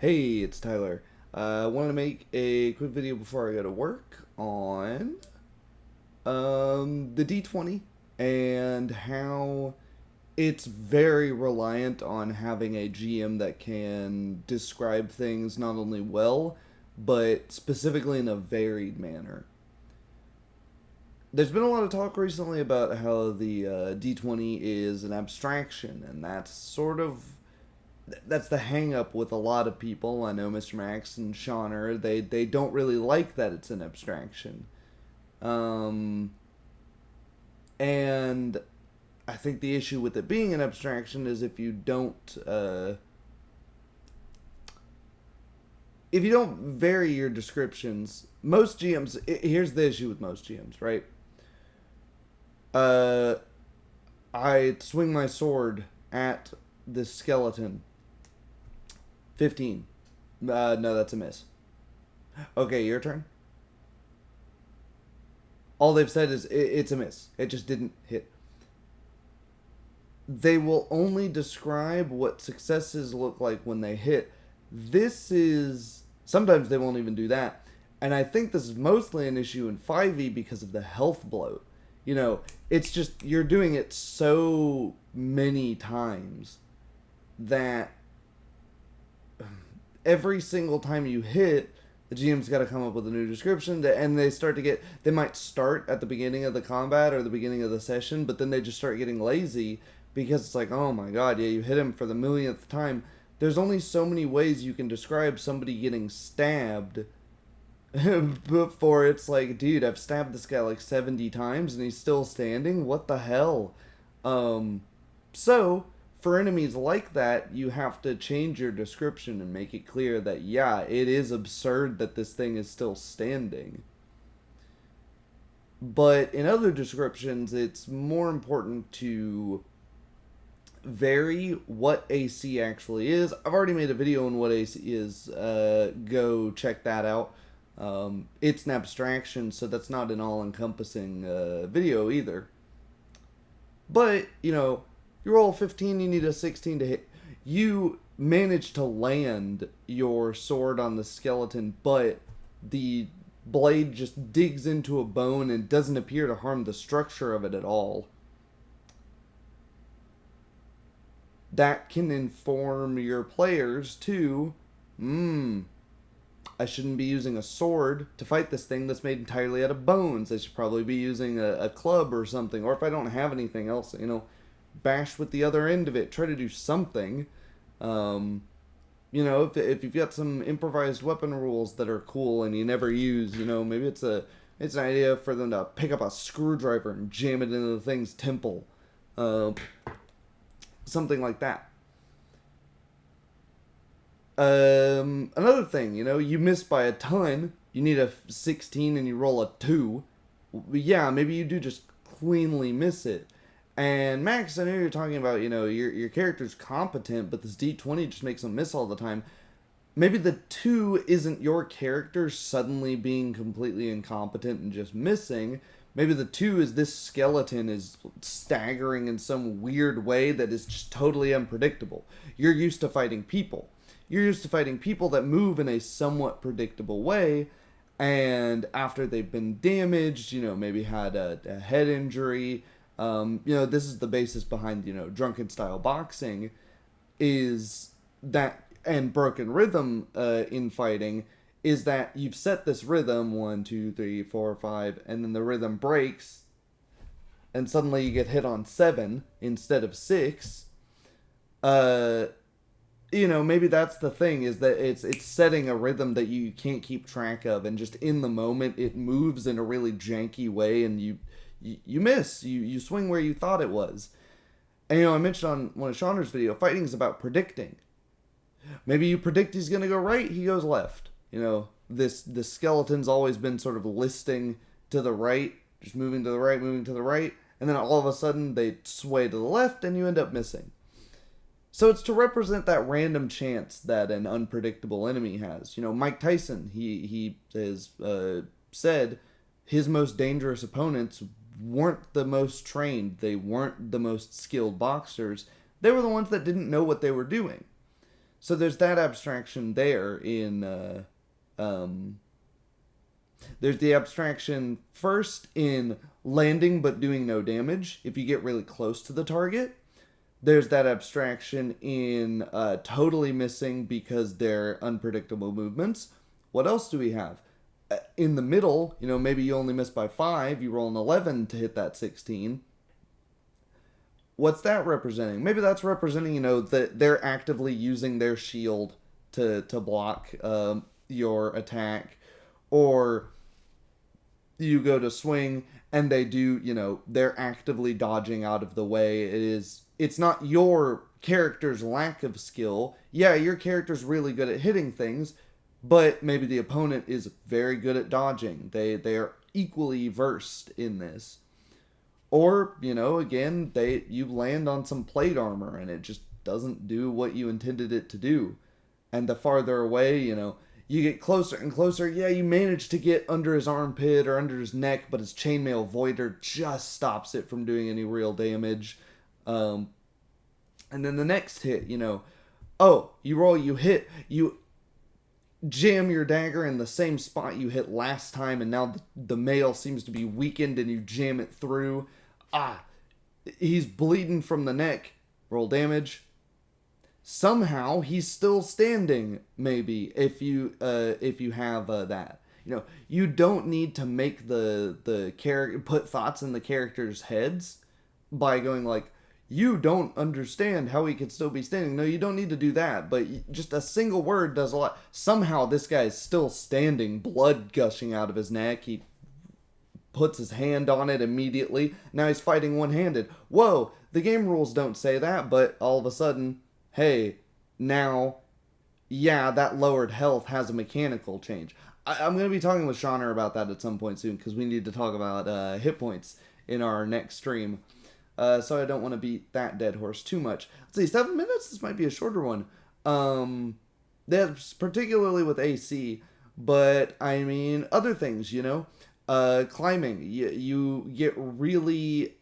Hey, it's Tyler. I wanted to make a quick video before I go to work on the D20 and how it's very reliant on having a GM that can describe things not only well, but specifically in a varied manner. There's been a lot of talk recently about how the D20 is an abstraction, and that's the hang up with a lot of people. I know Mr. Max and Shauner, they don't really like that it's an abstraction. Um, and I think the issue with it being an abstraction is if you don't vary your descriptions, most GMs, here's the issue with most GMs, right? Uh, I swing my sword at this skeleton. 15. No, that's a miss. Okay, your turn. All they've said is it's a miss. It just didn't hit. They will only describe what successes look like when they hit. This is. Sometimes they won't even do that. And I think this is mostly an issue in 5e because of the health bloat. It's just you're doing it so many times that every single time you hit, the GM's got to come up with a new description, and they might start at the beginning of the combat or the beginning of the session, but then they just start getting lazy because it's like, oh my god, yeah, you hit him for the millionth time. There's only so many ways you can describe somebody getting stabbed before it's like, dude, I've stabbed this guy like 70 times and he's still standing. What the hell? So for enemies like that, you have to change your description and make it clear that, yeah, it is absurd that this thing is still standing. But in other descriptions, it's more important to vary what AC actually is. I've already made a video on what AC is. Go check that out. It's an abstraction, so that's not an all-encompassing video either. But, you roll 15, you need a 16 to hit. You manage to land your sword on the skeleton, but the blade just digs into a bone and doesn't appear to harm the structure of it at all. That can inform your players to, I shouldn't be using a sword to fight this thing that's made entirely out of bones. I should probably be using a club or something. Or if I don't have anything else, bash with the other end of it. Try to do something. If you've got some improvised weapon rules that are cool and you never use, maybe it's an idea for them to pick up a screwdriver and jam it into the thing's temple. Something like that. Another thing, you miss by a ton. You need a 16 and you roll a 2. Yeah, maybe you do just cleanly miss it. And Max, I know you're talking about, your character's competent, but this D20 just makes them miss all the time. Maybe the 2 isn't your character suddenly being completely incompetent and just missing. Maybe the 2 is this skeleton is staggering in some weird way that is just totally unpredictable. You're used to fighting people. You're used to fighting people that move in a somewhat predictable way, and after they've been damaged, maybe had a head injury, this is the basis behind, drunken style boxing, is that, and broken rhythm in fighting, is that you've set this rhythm 1, 2, 3, 4, 5, and then the rhythm breaks, and suddenly you get hit on 7 instead of 6. Maybe that's the thing, is that it's setting a rhythm that you can't keep track of, and just in the moment it moves in a really janky way, and you miss. You swing where you thought it was. And I mentioned on one of Shauner's video, fighting is about predicting. Maybe you predict he's gonna go right, he goes left. This skeleton's always been sort of listing to the right, just moving to the right, and then all of a sudden they sway to the left and you end up missing. So it's to represent that random chance that an unpredictable enemy has. Mike Tyson, he has said his most dangerous opponents weren't the most trained. They weren't the most skilled boxers. They were the ones that didn't know what they were doing. So there's that abstraction there in um, there's the abstraction first in landing but doing no damage if you get really close to the target. There's that abstraction in totally missing because they're unpredictable movements. What else do we have? In the middle, maybe you only miss by 5, you roll an 11 to hit that 16. What's that representing? Maybe that's representing, that they're actively using their shield to block your attack. Or you go to swing and they do, they're actively dodging out of the way. It's not your character's lack of skill. Yeah, your character's really good at hitting things, but maybe the opponent is very good at dodging. They are equally versed in this. Or, again, you land on some plate armor and it just doesn't do what you intended it to do. And the farther away, you get closer and closer. Yeah, you manage to get under his armpit or under his neck, but his chainmail voider just stops it from doing any real damage. And then the next hit, you roll, you hit, you jam your dagger in the same spot you hit last time, and now the mail seems to be weakened and you jam it through. He's bleeding from the neck. Roll damage. Somehow he's still standing. Maybe if you have that. You don't need to make the character put thoughts in the characters' heads by going like, you don't understand how he could still be standing. No, you don't need to do that. But just a single word does a lot. Somehow this guy is still standing, blood gushing out of his neck. He puts his hand on it immediately. Now he's fighting one-handed. Whoa, the game rules don't say that, but all of a sudden, hey, now, yeah, that lowered health has a mechanical change. I'm going to be talking with Shauner about that at some point soon, because we need to talk about hit points in our next stream. So I don't want to beat that dead horse too much. Let's see, 7 minutes? This might be a shorter one. That's particularly with AC, but I mean, other things, climbing. You get really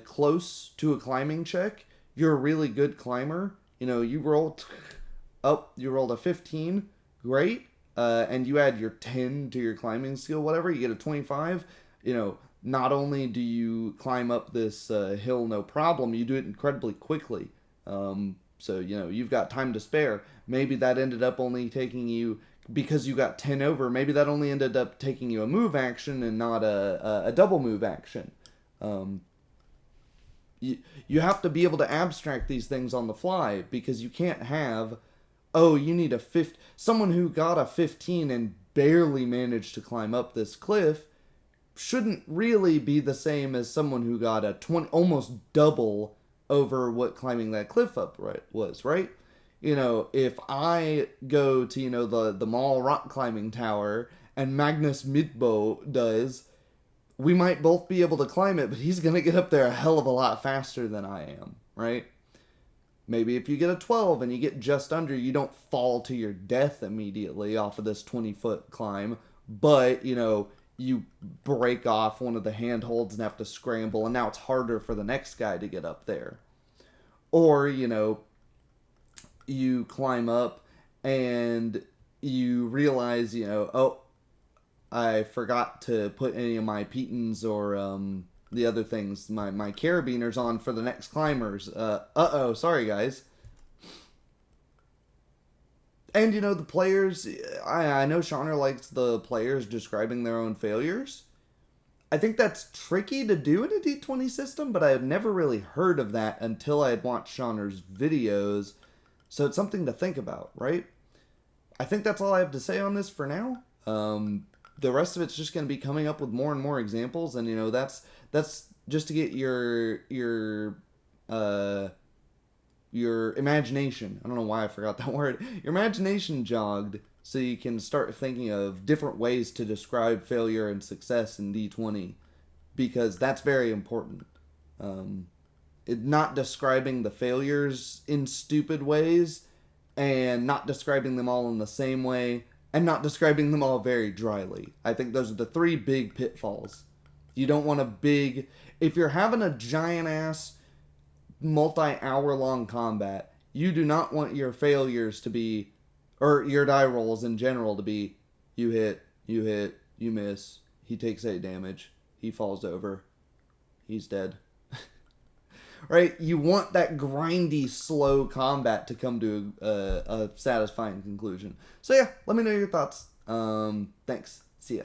close to a climbing check. You're a really good climber. You rolled a 15. Great. And you add your 10 to your climbing skill, whatever. You get a 25. Not only do you climb up this hill no problem, you do it incredibly quickly. So, you've got time to spare. Maybe that ended up only taking you, because you got 10 over, maybe that only ended up taking you a move action and not a double move action. You have to be able to abstract these things on the fly, because you can't have, you need someone who got a 15 and barely managed to climb up this cliff shouldn't really be the same as someone who got a 20, almost double over what climbing that cliff up was, right? If I go to, the mall rock climbing tower and Magnus Midbo does, we might both be able to climb it, but he's going to get up there a hell of a lot faster than I am, right? Maybe if you get a 12 and you get just under, you don't fall to your death immediately off of this 20-foot climb, but, you break off one of the handholds and have to scramble, and now it's harder for the next guy to get up there. Or, you climb up and you realize, I forgot to put any of my pitons or the other things, my carabiners on for the next climbers. Sorry guys. And, the players, I know Shauner likes the players describing their own failures. I think that's tricky to do in a D20 system, but I had never really heard of that until I had watched Shauner's videos. So it's something to think about, right? I think that's all I have to say on this for now. The rest of it's just going to be coming up with more and more examples, and, that's just to get your imagination, I don't know why I forgot that word, your imagination jogged, so you can start thinking of different ways to describe failure and success in D20, because that's very important. Not describing the failures in stupid ways, and not describing them all in the same way, and not describing them all very dryly. I think those are the 3 big pitfalls. You don't want if you're having a giant-ass multi-hour long combat, You do not want your failures to be, or your die rolls in general to be, you hit, you miss, he takes 8 damage, he falls over, he's dead. Right? You want that grindy, slow combat to come to a satisfying conclusion. So yeah, let me know your thoughts. Thanks. See ya.